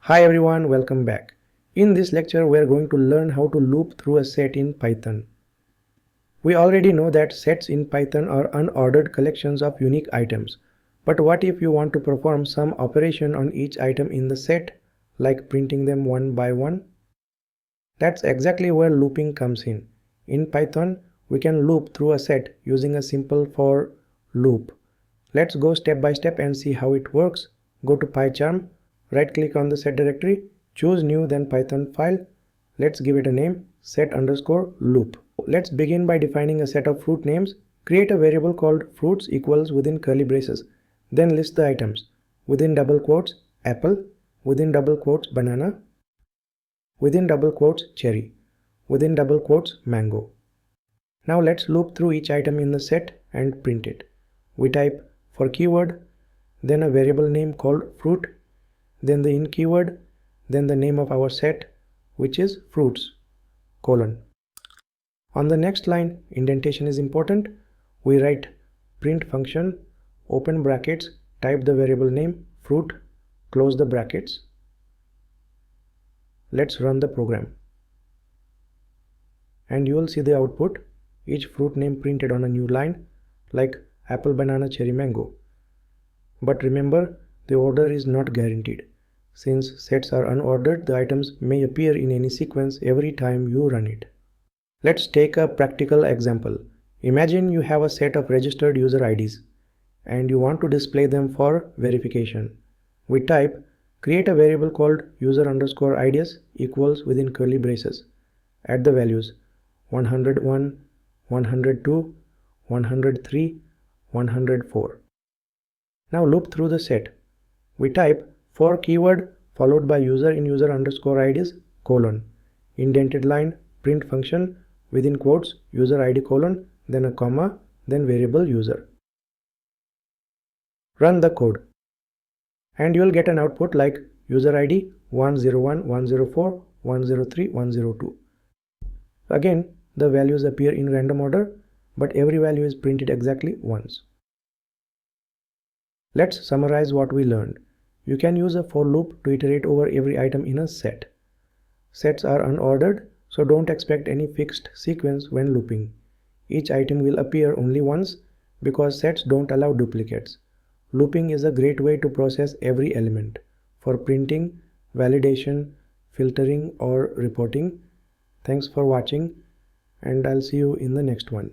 Hi everyone, welcome back. In this lecture, we are going to learn how to loop through a set in Python. We already know that sets in Python are unordered collections of unique items. But what if you want to perform some operation on each item in the set, like printing them one by one? That's exactly where looping comes in. In Python, we can loop through a set using a simple for loop. Let's go step by step and see how it works. Go to PyCharm, right click on the set directory, choose new then Python file. Let's give it a name, set_loop. Let's begin by defining a set of fruit names. Create a variable called fruits equals within curly braces. Then list the items. Within double quotes, apple. Within double quotes, banana. Within double quotes, cherry. Within double quotes, mango. Now let's loop through each item in the set and print it. We type for keyword, then a variable name called fruit, then the in keyword, then the name of our set, which is fruits, colon. On the next line, indentation is important. We write print function, open brackets, type the variable name, fruit, close the brackets. Let's run the program. And you will see the output, each fruit name printed on a new line, like apple, banana, cherry, mango. But remember, the order is not guaranteed. Since sets are unordered, the items may appear in any sequence every time you run it. Let's take a practical example. Imagine you have a set of registered user IDs and you want to display them for verification. We type create a variable called user_IDs equals within curly braces. Add the values 101, 102, 103, 104. Now loop through the set. We type for keyword followed by user in user_IDs colon, indented line, print function, within quotes user ID colon, then a comma, then variable user. Run the code and you will get an output like user ID 101, 104, 103, 102. Again, the values appear in random order, but every value is printed exactly once. Let's summarize what we learned. You can use a for loop to iterate over every item in a set. Sets are unordered, so don't expect any fixed sequence when looping. Each item will appear only once because sets don't allow duplicates. Looping is a great way to process every element for printing, validation, filtering, or reporting. Thanks for watching, and I'll see you in the next one.